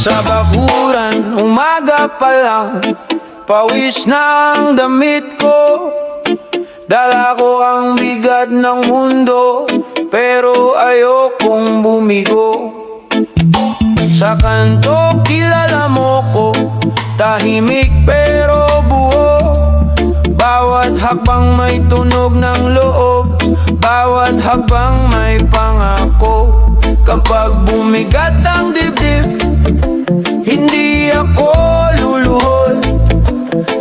Sa bakuran, umaga pa lang, pawis na ang damit ko. Dala ko ang bigat ng mundo, pero ayokong bumigo. Sa kanto kilala mo ko, tahimik pero buo. Bawat hakbang may tunog ng loob, bawat hakbang may pangako. Kapag bumigat ang dibdib, hindi ako luluhod.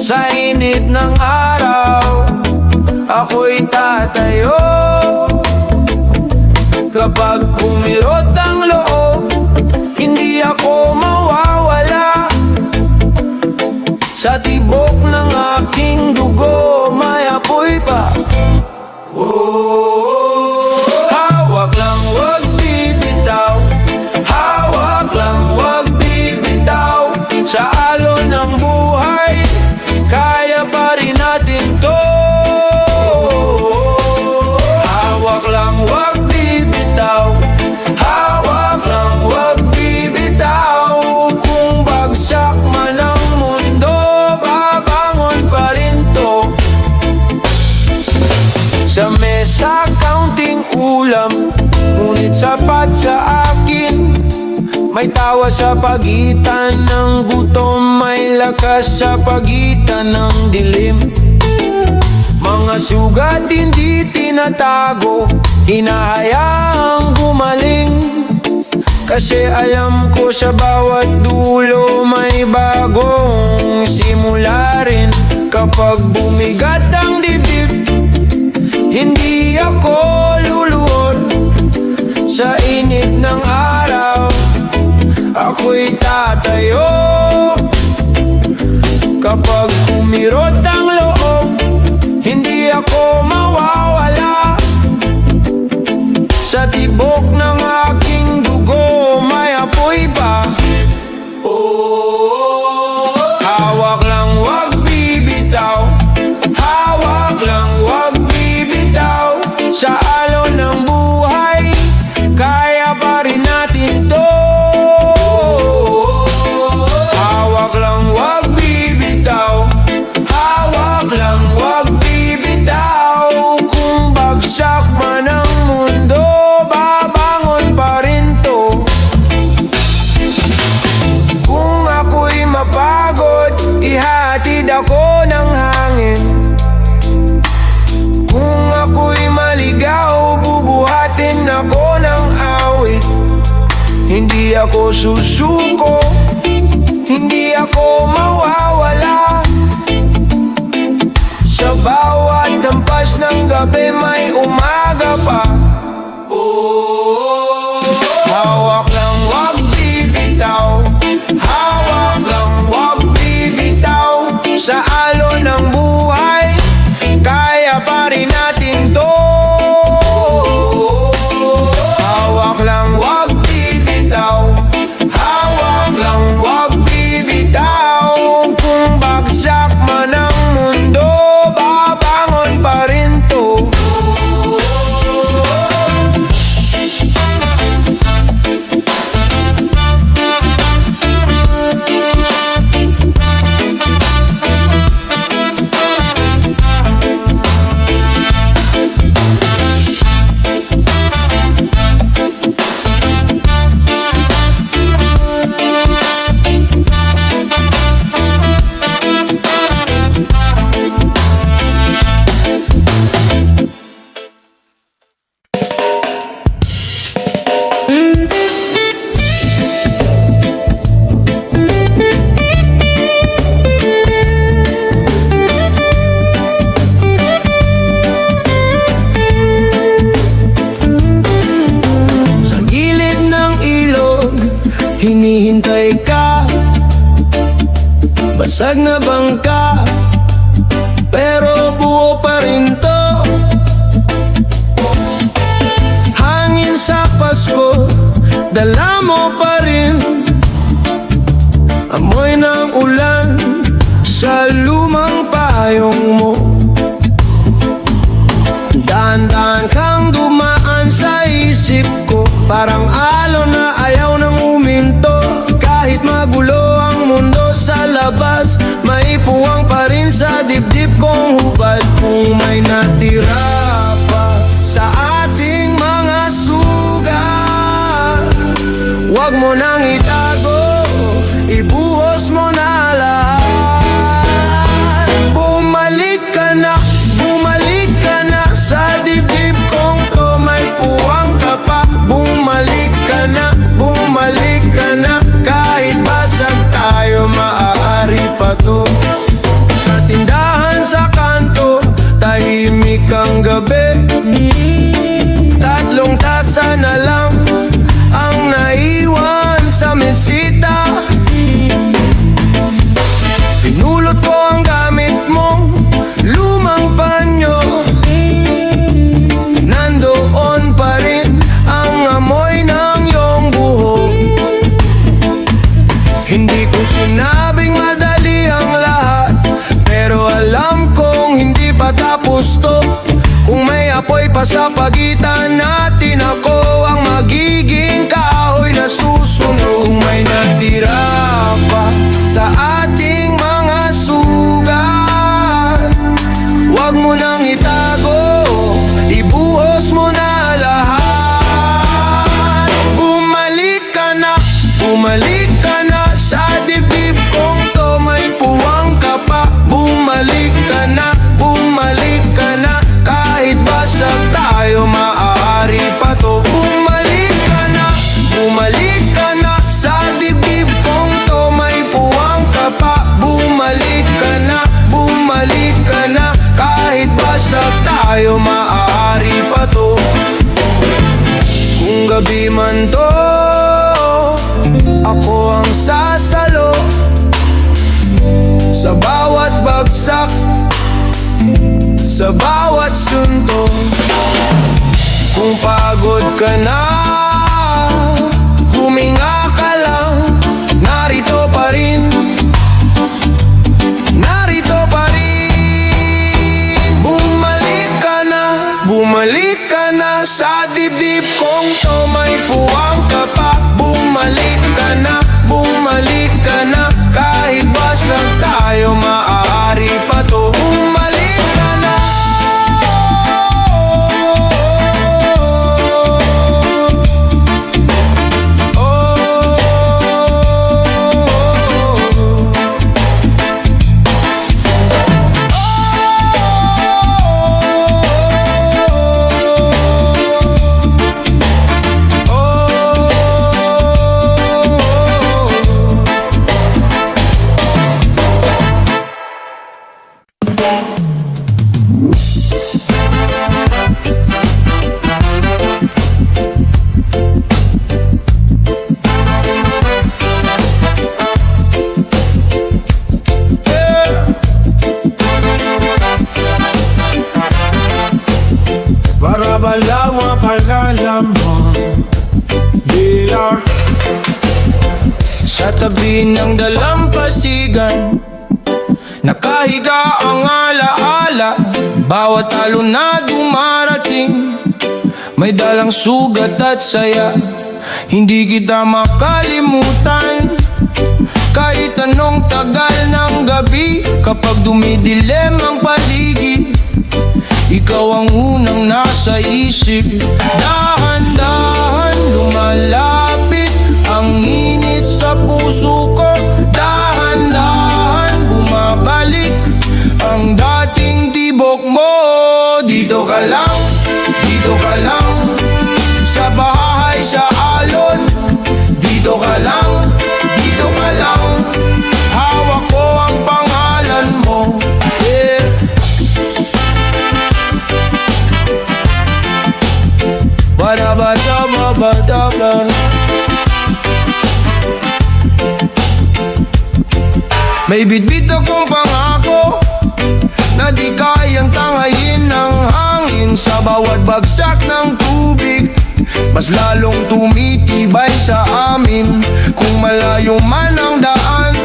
Sa init ng araw, ako'y tatayo. Kapag kumirot ang loob, hindi ako mawawala. Sa tibok ng aking dugo, may apoy pa. Hawak lang, wag bibitaw. Hawak lang, wag bibitaw. Sa alon ng buhay, kaya pa rin natin to. Hawak lang, wag bibitaw. Hawak lang, wag bibitaw. Kung bagsak man ang mundo, babangon pa rin to. Sa mesa, counting ulam, ngunit sapat sa akin. May tawa sa pagitan ng gutom, may lakas sa pagitan ng dilim. Mga sugat hindi tinatago, hinahayaang gumaling. Kasi alam ko sa bawat dulo may bagong simula rin. Kapag bumigat ang dibdib, hindi ako luluhod. Sa init ng araw, ako'y tatayo. Kapag kumirot ang loob, hindi ako mawawala. Sa tibok ng aking dugo, may apoy pa. Hawak lang, wag bibitaw. Hawak lang, wag bibitaw. Sa alon ng buhay, kaya pa rin natin to. Hawak lang, wag bibitaw. Hawak lang, wag bibitaw. Kung bagsak man ang mundo, babangon pa rin to. Kung ako'y mapagod, ihatid ako ng hangin. Kung ako'y maligaw, bubuhatin ako ng awit. Hindi ako susuko, hindi ako mawawala. Sa bawat hampas ng gabi may umaga pa. Hawak lang, wag bibitaw. Hawak lang, wag bibitaw. Sa alon ng buhay, kaya pa rin natin to. Hawak lang, wag bibitaw. Hawak lang, wag bibitaw. Kung bagsak man ang mundo, babangon pa rin to. Hinihintay ka, basag na bangka, pero buo pa rin to. Hangin sa Pasko, dala mo pa rin. Amoy ng ulan sa lumang payong mo. Dahan-dahan kang dumaan sa isip ko, parang alon na ayaw nang uminto. Kahit kong hubad kung may natira pa sa ating mga sugat. Huwag mo nang itago, ibuhos mo na lahat. Bumalik ka na sa dibdib kong to, may puwang ka pa. Bumalik ka na kahit basag tayo, maaari pa to. Sa tindahan sa kanto, tahimik ang gabi. 3 tasa na lang ang naiwan sa mesita. Pinulot ko ang gamit mong lumang panyo. Nandoon pa rin ang amoy ng iyong buhok. Hindi ko sinabing madali ang lahat, pero alam kong hindi pa tapos to. Kung may apoy pa sa pagitan natin, ako ang magiging kahoy na susunog. Kung may natira pa sa ating mga sugat, huwag mo nang itago, ibuhos mo na lahat. Bumalik ka na sa dibdib kong to, may puwang ka pa. Bumalik ka na kahit basag tayo, maaari pa to. Bumalik ka na sa dibdib kong to, may puwang ka pa. Bumalik ka na kahit basag tayo, maaari pa to. Kung gabi man to, ako ang sasalo sa bawat bagsak, sa bawat sunto. Kung pagod ka na, huminga ka lang. Narito pa rin Bumalik ka na sa dibdib kong to, may puwang ka pa. Bumalik ka na kahit basag tayo, maaari pa to. Bumalik ka na. Para balaw ang kalalaman, bilang sa tabi ng dalampasigan, nakahiga ang alaala. Bawat alon na dumarating, may dalang sugat at saya. Hindi kita makalimutan kahit anong tagal ng gabi. Kapag dumidilim ang paligid, ikaw ang unang nasa isip. Dahan-dahan lumalapit ang init sa puso ko. Dahan-dahan bumabalik ang dating tibok mo. Dito ka lang sa bahay sa alon. Dito ka lang, hawak ko ang pangalan mo. Yeah. Ba-da-ba-da-ba-ba-da-ba. May bitbit akong pangako na di kayang tangayin ng hangin. Sa bawat bagsak ng tubig, mas lalong tumitibay sa amin. Kung malayo man ang daan,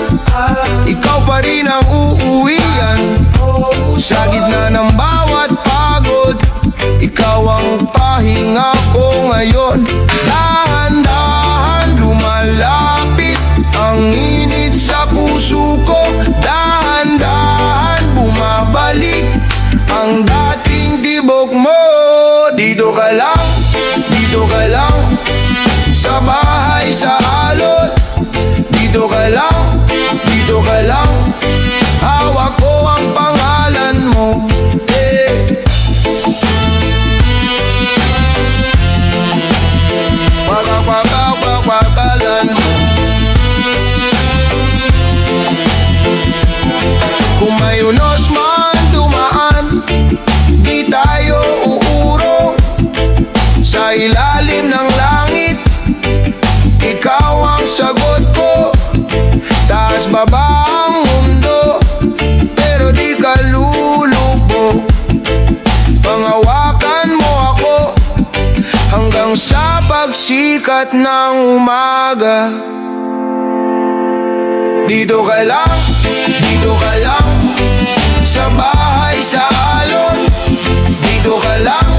ikaw pa rin ang uuwian. Sa gitna ng bawat pagod, ikaw ang pahinga ko ngayon. Dahan-dahan lumalapit ang init sa puso ko. Dahan-dahan bumabalik dito ka lang. Hawak ko ang pangalan mo, eh. Pagkalan mo. Kung may unos man dumaan, di tayo uurong. Sa ilalim ng langit, ikaw ang sagot ko. Taas baba ang mundo, pero di ka lulubog. Pangawakan mo ako hanggang sa pagsikat ng umaga. Dito ka lang, dito ka lang, sa bahay sa alon. Dito ka lang,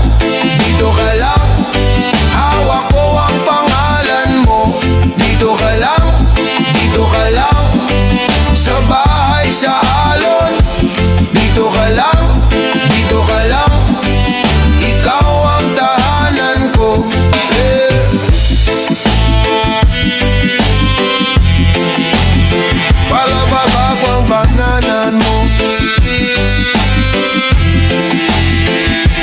dito ka lang, hawak ko ang pangalan mo. Dito ka lang, dito ka lang, sa bahay sa alon. Dito ka lang, dito ka lang, ikaw ang tahanan ko, eh. Palababag ang bananan mo,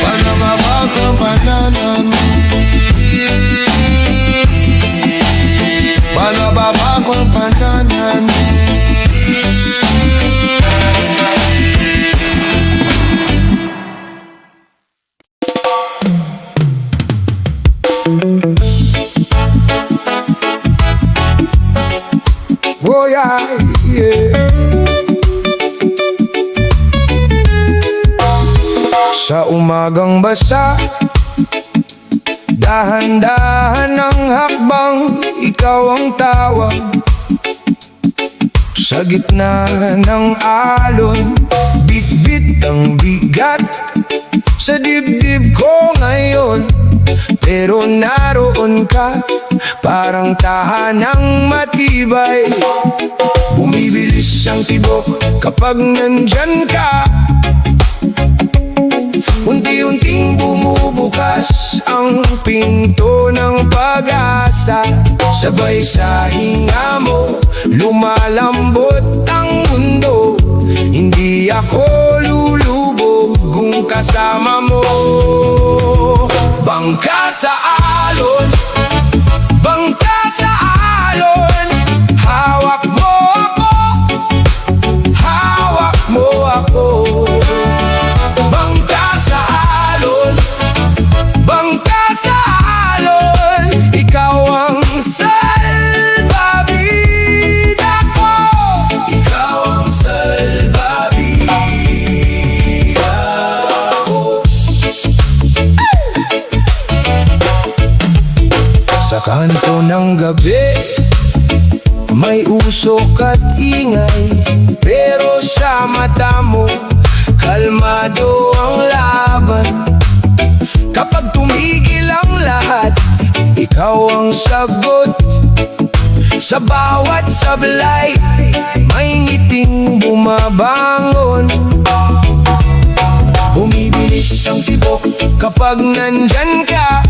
palababag ang bananan mo, palababag ang bananan mo. Oh yeah, yeah. Sa umagang basa, dahan-dahan ang hakbang, ikaw ang tawag. Sa gitna ng alon, bit-bit ang bigat sa dibdib ko ngayon. Pero naroon ka, parang tahanang matibay. Bumibilis ang tibok kapag nandyan ka. Unti-unting bumubukas ang pinto ng pag-asa. Sabay sa hinga mo, lumalambot ang mundo. Hindi ako lulubog kung kasama mo. Bangka sa alon, bangka sa alon, hawak mo ako, hawak mo ako. Bangka sa alon, bangka sa alon, ikaw ang salbabida ko, ikaw ang salbabida ko. Sa kanto ng gabi, may usok at ingay, pero sa mata mo, kalmado ang laban. Kapag tumigil ang lahat, ikaw ang sagot. Sa bawat sablay, may ngiting bumabangon. Bumibilis ang tibok kapag nandyan ka.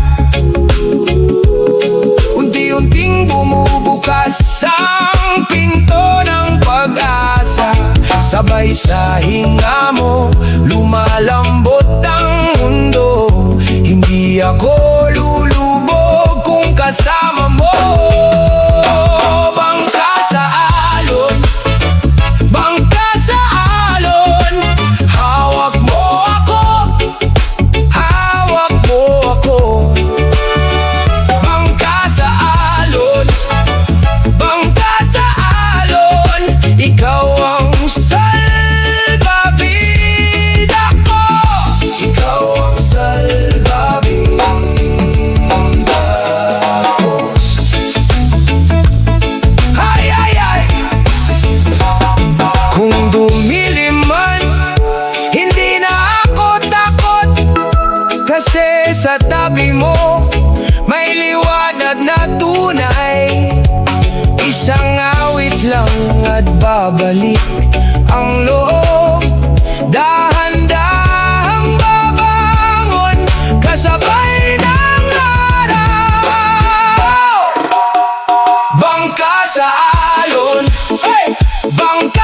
Unti-unting bumubukas ang pinto ng pag-asa. Sabay sa hinga mo, lumalambot ang mundo. Hindi ako lulubog kung kasama mo. Bangka sa alon, bangka sa alon, hawak mo ako, hawak mo ako. Bangka sa alon, bangka sa alon, ikaw ang salbabida ko, ikaw ang salbabida ko. Ay, ay, ay. Kung dumilim man, hindi na ako takot, kasi sa tabi mo may liwanag na tunay. Isang awit lang at babalik ang loob. Dahan-dahang babangon kasabay ng araw. Bangka sa alon, hey! Bangka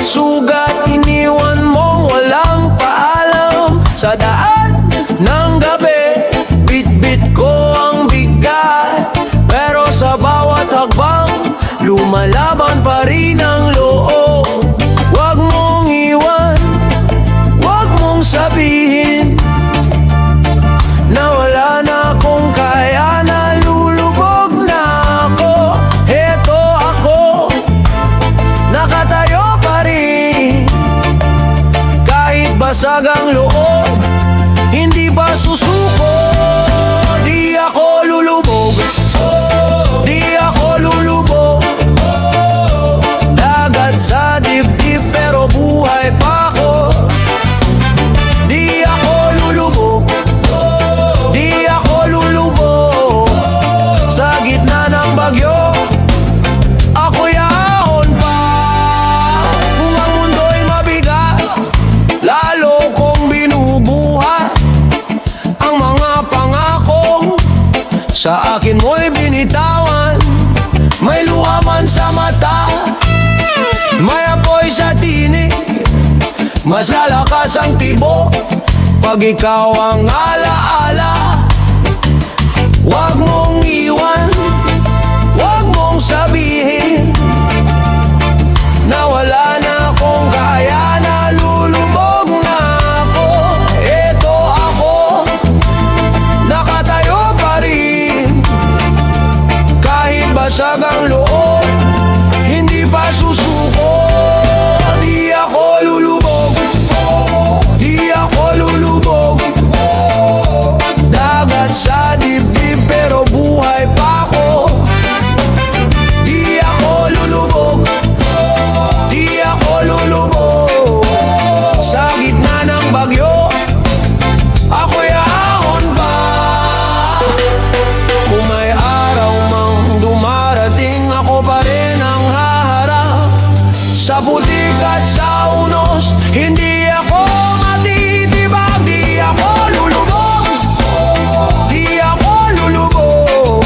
Sugat iniwan mong walang paalam sa daan ng gabi. Bit-bit ko ang bigat, pero sa bawat hagbang lumalaban pa rin ang loob. Huwag mong iwan, huwag mong sabihin na wala na akong kaya, nalulubog na ako. Heto ako, nakatayo pa rin, kahit basag ang loob, hindi pa susuko. Di ako lulubog, di ako lulubog. Dagat sa dibdib pero buhay pa ako. Di ako lulubog, di ako lulubog. Sa gitna ng bagyo, ako'y ahon pa. Kung ang mundo'y mabigat, lalo kong binubuhat ang mga pangakong sa akin mo'y binitawan. May luha man sa mata, may apoy sa tinig, mas lalakas ang tibok pag ikaw ang alaala. Huwag mong iwan, huwag mong sabihin na wala na akong kaya, nalulubog na ako. Eto ako, nakatayo pa rin, kahit basag ang loob, hindi pa susuko. Di ako lulubog, di ako lulubog. Dagat sa dibdib pero buhay pa ako. Di ako lulubog, di ako lulubog. Sa gitna ng bagyo, ako'y ahon pa. Kung may araw mang dumarating, ako pa rin ang haharap. Sa putik at sa unos, hindi ako matitibag. Di ako lulubog, di ako lulubog.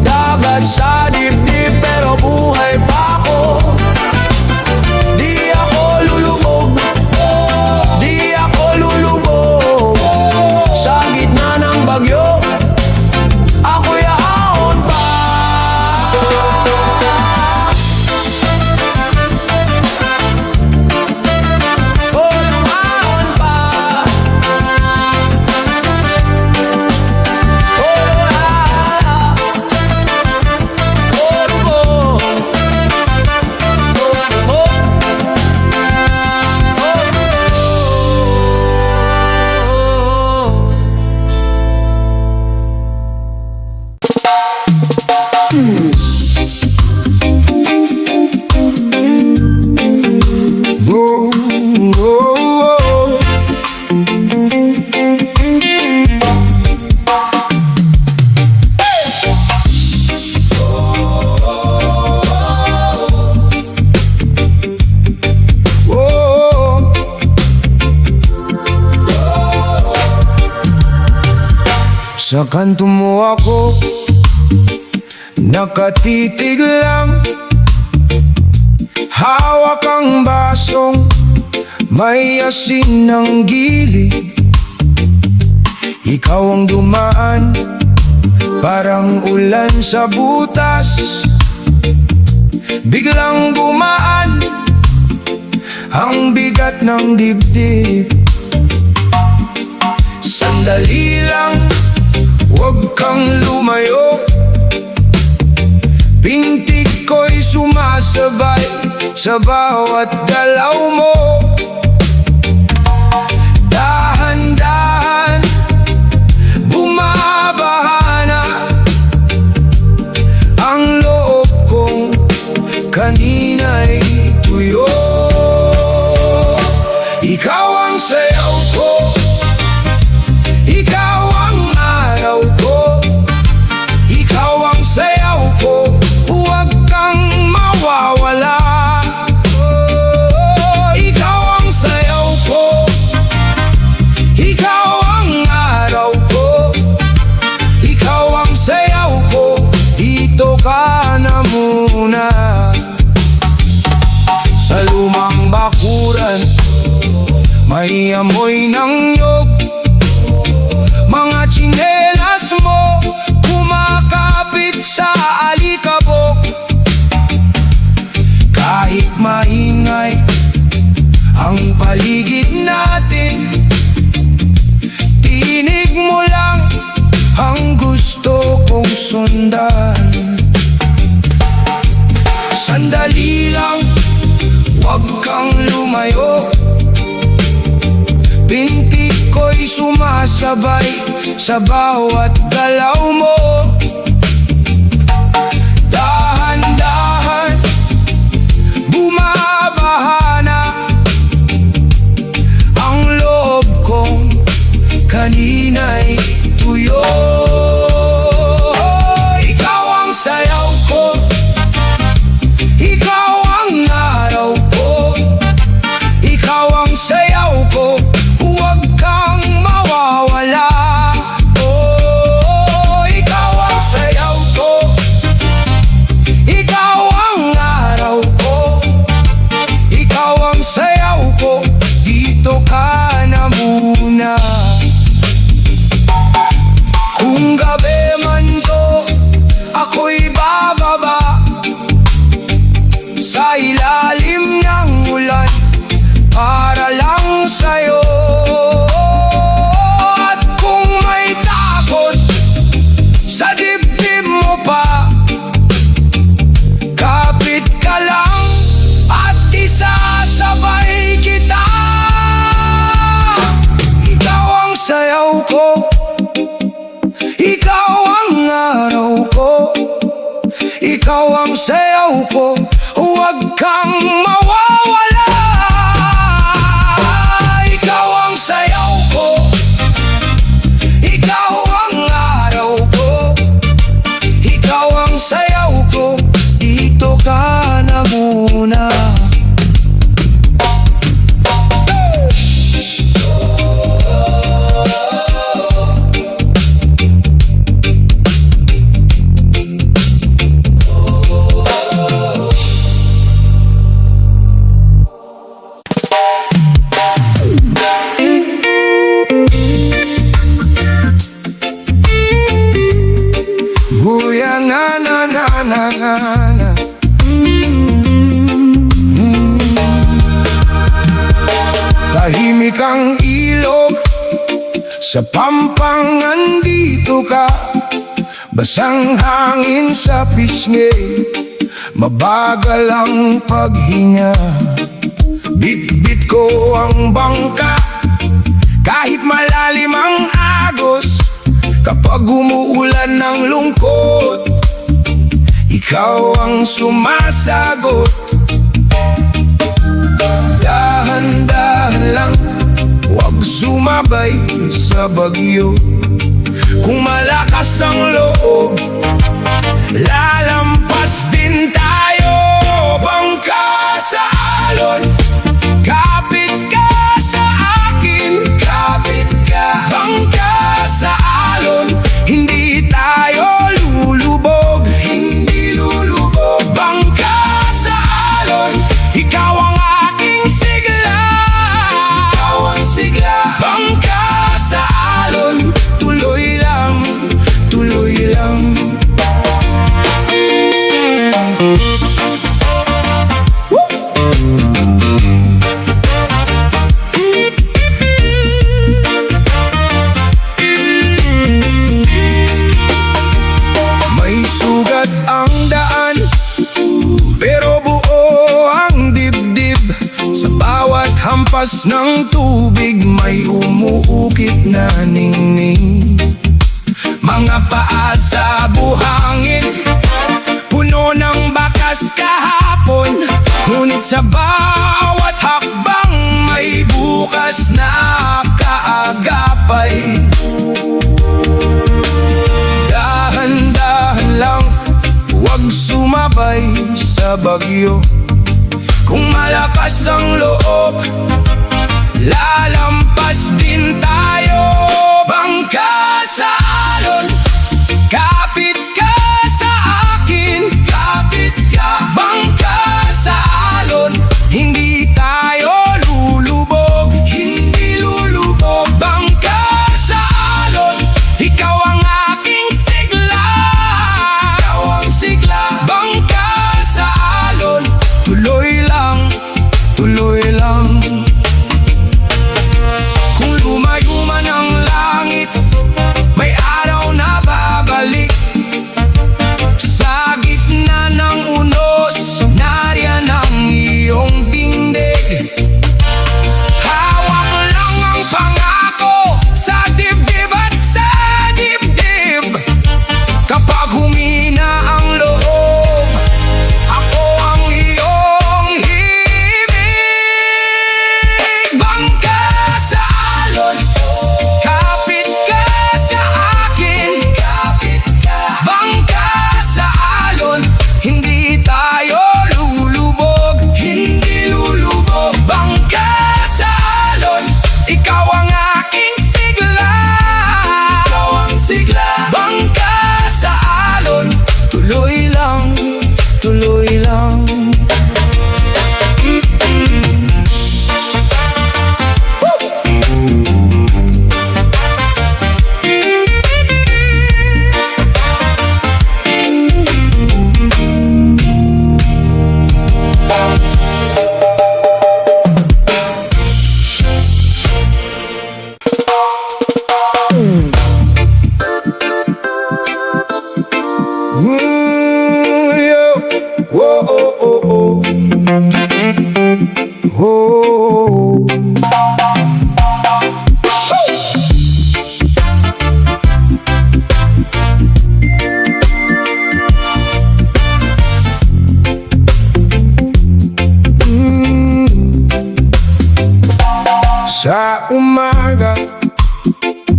Dagat sa dibdib pero buhay pa ako. Di ako lulubog, di ako lulubog. Sa gitna ng bagyo, ako'y ahon pa. Oh, ahon pa. Oh, ah. Oh, oh. Oh, oh. Whoa, whoa, whoa. Whoa. Sa kanto mo ako nakatitig lang, hawak ang basong may asin ng gilid. Ikaw ang dumaan, parang ulan sa butas. Biglang gumaan ang bigat ng dibdib. Sandali lang, huwag kang lumayo. Pintig ko'y sumasabay sa bawat galaw mo. Dahan-dahan, bumabaha na ang loob kong kanina'y tuyo. Ikaw ang sayaw ko, ikaw ang araw ko, ikaw ang sayaw ko, huwag kang mawawala. Oh, ikaw may amoy ng nyog. Mga tsinelas mo kumakapit sa alikabok. Kahit maingay ang paligid natin, tinig mo lang ang gusto kong sundan. Sandali lang, huwag kang lumayo. Binti ko'y sumasabay sa bawat galaw mo. Dahan-dahan, bumabaha na ang loob kong kanina'y tuyo. Ikaw ang sayaw ko, ikaw ang araw ko, ikaw ang sayaw ko, huwag kang mawawala. Oh, ikaw ang sayaw ko, ikaw ang araw ko, ikaw ang sayaw ko, dito ka na muna. Kung gabi man to, ako'y bababa sa ilalim ng ulan para lang sa'yo. At kung may takot sa dibdib mo pa, kapit ka lang at isasabay kita. Ikaw ang sayaw ko, ikaw ang araw ko, ikaw ang sayaw ko, huwag kang mawawala. Ikaw ang sayaw ko, ikaw ang araw ko, ikaw ang sayaw ko, dito ka na muna. Huya na na na na na na. Tahimik ang ilog sa Pampangan, dito ka. Basang hangin sa pisngi, mabagal ang paghinga. Bit-bit ko ang bangka, kahit malalim ang agos. Kapag umuulan ng lungkot, ikaw ang sumasagot. Dahan-dahan lang, huwag sumabay sa bagyo. Kung malakas ang loob, lalampas din tayo. Bangka sa alon, kapit ka sa akin, kapit ka. Bangka sa alon, hindi tayo lulubog, hindi lulubog. Bangka sa alon, ikaw ang aking sigla, ikaw ang sigla. Bangka sa alon, tuloy lang, tuloy lang. Hampas ng tubig, may umuukit na ningning. Mga paa sa buhangin, puno ng bakas kahapon. Ngunit sa bawat hakbang, may bukas na kaagapay. Dahan-dahan lang, huwag sumabay sa bagyo. Kung malakas ang loob, lalampas din tayo. Bangka sa alon, kapit ka sa akin, kapit ka. Bangka sa alon, hindi tayo lulubog, hindi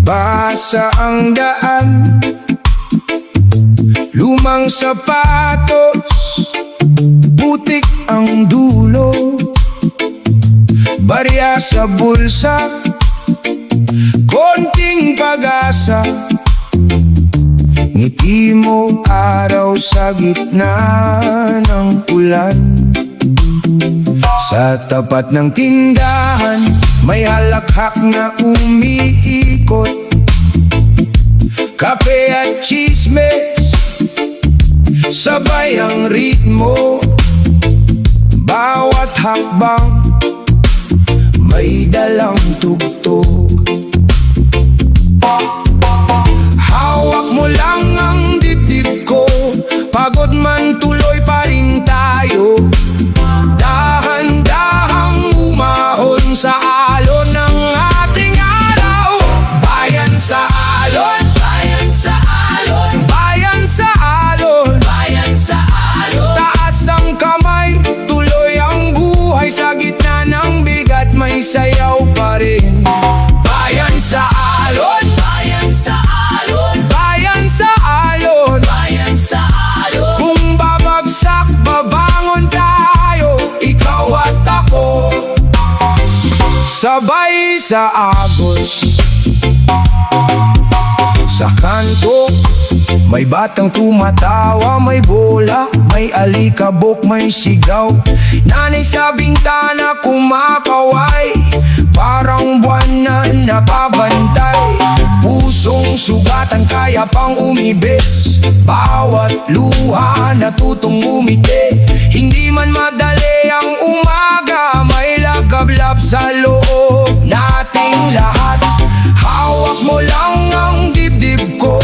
Basa ang daan, lumang sapatos, putik ang dulo, barya sa bulsa, konting pag-asa. Ngiti mo araw sa gitna ng ulan. Sa tapat ng tindahan, may halakhak na umiikot, kape at chismes, sabay ang ritmo. Bawat hakbang may dalang tugtog. Hawak mo lang ang dibdib ko, pagod man tuloy pa rin tayo. Dahan-dahang umahon sa alon ng ating araw. Bayan sa alon, bayan sa alon, bayan sa alon, bayan sa alon. Taas ang kamay, tuloy ang buhay. Sa gitna ng bigat may sayaw pa rin. Bayan sa alon, bayan sa alon, bayan sa alon, bayan sa alon. Kung babagsak, babangon tayo, ikaw at ako, sabay sa agos. Sa kanto, may batang tumatawa, may bola, may alikabok, may sigaw. Nanay sa bintana kumakaway, parang buwan na nakabantay. Pusong sugatan kaya pang umibis, bawat luha natutong umiti. Hindi man madali ang umaga, may lagablab sa loob nating lahat. Hawak mo lang ang dibdib ko,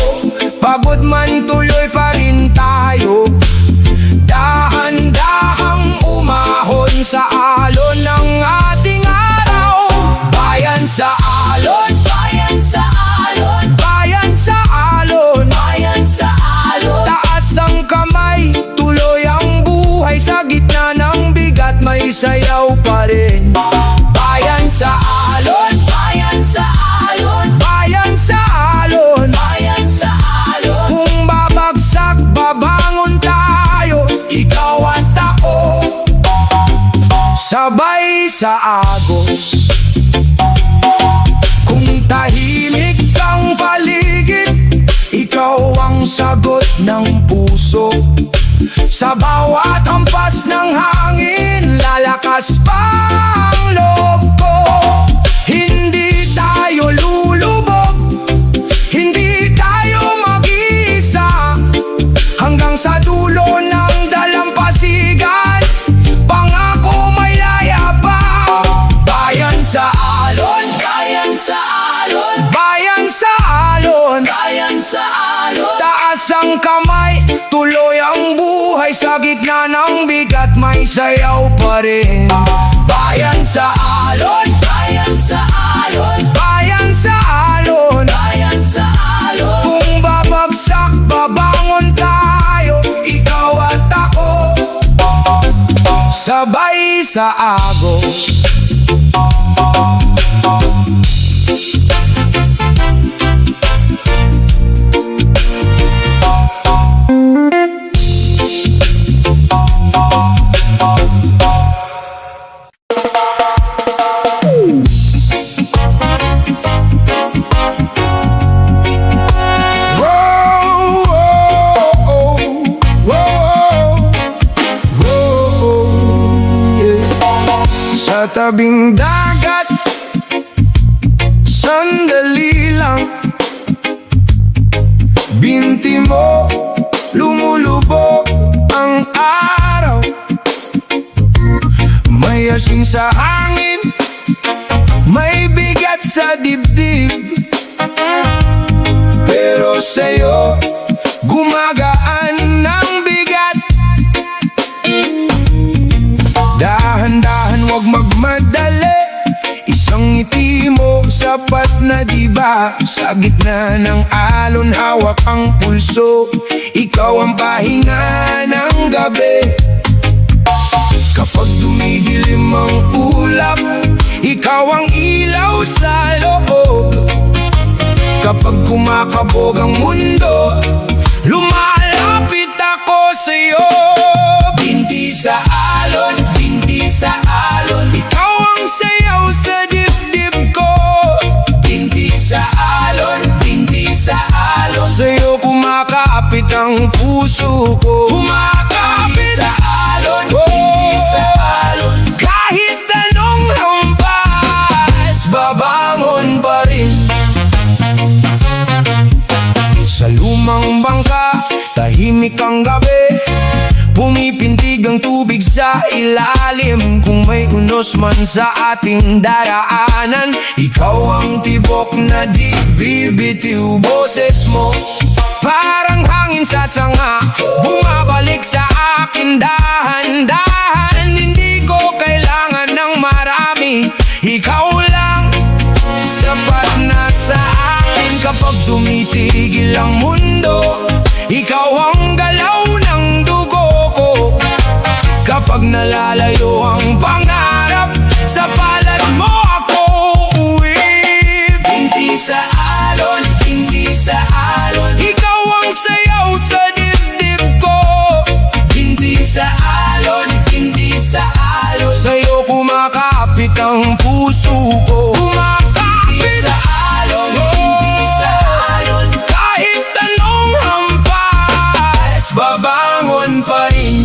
pagod man tuloy pa rin tayo. Dahan-dahang umahon sa alon ng ating araw. Bayan sa alon, bayan sa alon, bayan sa alon, bayan sa alon. Taas ang kamay, tuloy ang buhay. Sa gitna ng bigat may sayaw pa rin. Bayan sa alon, bayan sa alon, bayan sa alon, bayan sa alon. Kung babagsak, babangon tayo, ikaw at ako, sabay sa agos. Kung tahimik ang paligid, ikaw ang sagot ng puso. Sa bawat hampas ng hangin, lalakas pa ang loob ko. Hindi tayo lulubog, hindi tayo mag-iisa, hanggang sa dulo ng dalampasigan, pangako may layabang. Bayan sa alon, bayan sa alon, bayan sa alon, bayan sa alon. Taas ang kamay, tuloy ang buhay. Sa gitna ng bigat may sayaw pa rin. Bayan sa alon, bayan sa alon, bayan sa alon, bayan sa alon. Kung babagsak, babangon tayo, ikaw at ako, sabay sa agos. Sa tabing dagat, sandali lang, binti mo, lumulubog ang araw. May asin sa hangin, may bigat sa dibdib, pero sa'yo gumagaan ng bigat. Dahan-dahan, wag magmadali, isang ngiti mo sapat na diba? Sa gitna ng alon, hawak ang pulso, ikaw ang pahinga ng gabi. Kapag dumidilim ang ulap, ikaw ang ilaw sa loob. kumakabog ang mundo, lumalapit ako sa'yo. Binti sa alon, binti sa alon, ikaw ang sayaw sa dibdib ko. Binti sa alon, binti sa alon, sa'yo kumakapit ang puso ko. Kumakapit sa alon, binti sa alon, kahit anong hampas, babangon pa rin. Sa lumang bangka, tahimik ang gabi, pumipintig ang tubig sa ilalim. Kung may unos man sa ating daraanan, ikaw ang tibok na di bibitiw. Boses mo parang hangin sa sanga, bumabalik sa akin dahan-dahan. Hindi ko kailangan ng marami, ikaw lang sapat na sa akin. Kapag tumitigil ang mundo, ikaw ang galaw ng dugo ko. Kapag nalalayo ang pangarap, sa palad mo ako uwi. Binti sa alon, binti sa alon, ikaw ang sayaw sa dibdib ko. Binti sa alon, binti sa alon, sa'yo kumakapit ang puso ko. Kumakapit sa alon, binti sa alon, kahit anong hampas, babangon pa rin.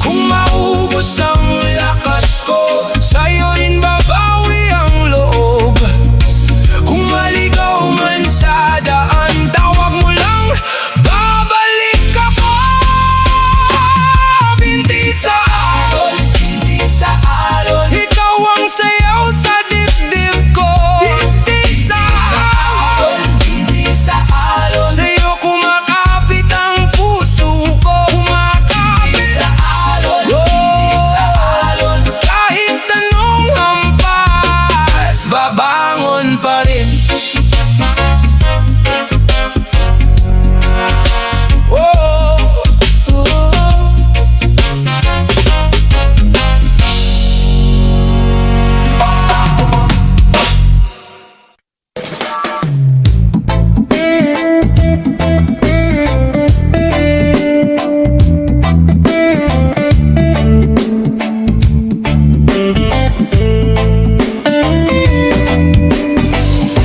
Kung maubos ang lakas ko, sa'yo rin babawi ang loob. Kung maligaw man sa daan, tawag mo lang, babalik ako. Binti sa alon, binti sa alon, ikaw ang sayaw sa dibdib ko. Binti sa alon, binti sa alon, sa'yo kumakapit ang puso ko. Kumakapit sa alon, binti sa alon, kahit anong hampas, babangon pa rin. Oh,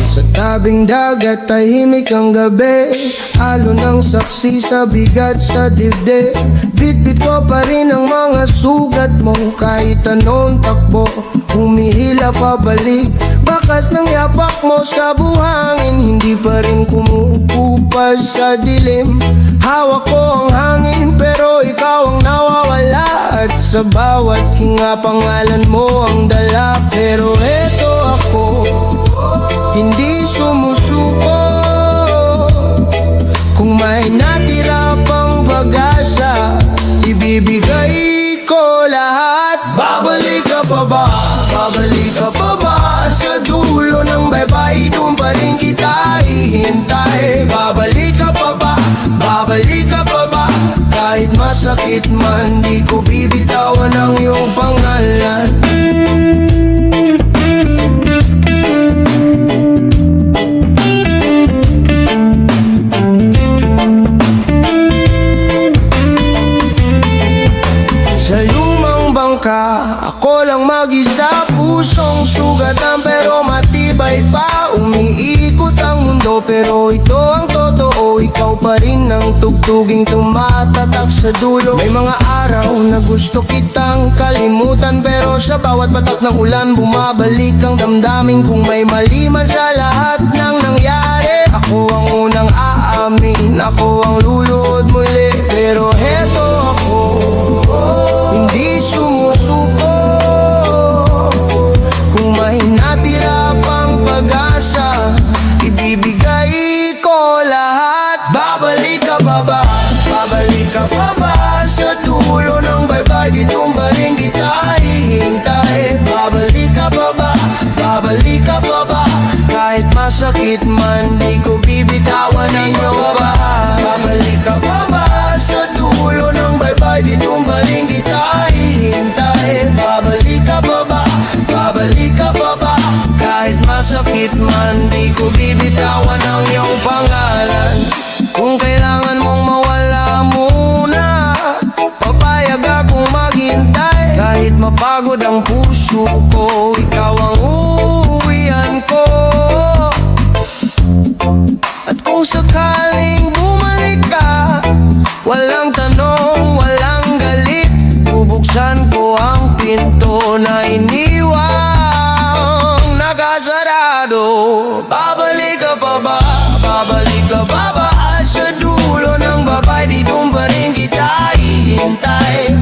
sa tabing dagat, tahimik ang gabi, alon ng saksi sa bigat sa dibdib. Bitbit ko pa rin ang mga sugat mo, kahit anong takbo, humihila pabalik. Bakas ng yapak mo sa buhangin, hindi pa rin kumukupas sa dilim. Hawak ko ang hangin, pero ikaw ang nawawala, at sa bawat hinga pangalan mo ang dala. Pero eto ako, hindi sumusuko. Kung may natira pang pag-asa, ibibigay ko lahat. Babalik ka pa ba? Babalik ka pa ba? Sa dulo ng baybay, doon pa rin kita hihintay. Babalik ka pa ba? Babalik ka pa ba? Kahit masakit man, di ko bibitawan ang iyong pangalan. Sa lumang bangka, ako lang mag-isa, pusong sugatan pero matibay pa. Umiikot ang mundo pero ito ang totoo, ikaw pa rin ang tugtuging tumatatak sa dulo. May mga araw na gusto kitang kalimutan, pero sa bawat batak ng ulan, bumabalik ang damdamin. Kung may mali man sa lahat ng nangyari, ako ang unang aamin, ako ang luluhod muli. Pero heto ako, hindi sumusuko. Kung may natira pang pag-asa, ibibigay ko lahat. Babalik ka pa ba? Babalik ka pa ba? Sa dulo ng baybay, ditong ba rin kita hihintay. Babalik ka pa ba? Babalik ka pa ba? Kahit masakit man, di ko bibitawan ang iyong bahay. Babalik ka pa ba? Sa dulo ng baybay, ditong ba rin kita hihintay. Babalik ka pa ba? Babalik ka pa ba? Kahit masakit masakit man, di ko bibitawan ang iyong pangalan. Kung kailangan mong mawala muna, papayag akong maghintay. Kahit mapagod ang puso ko, ikaw ang uuwian ko. At kung sakaling bumalik ka, walang tanong, walang galit, bubuksan ko ang pinto na iniwang nakasarado. Babalik ka pa ba? Babalik ka pa ba? Sa dulo ng babay, dito pa rin kita hihintay.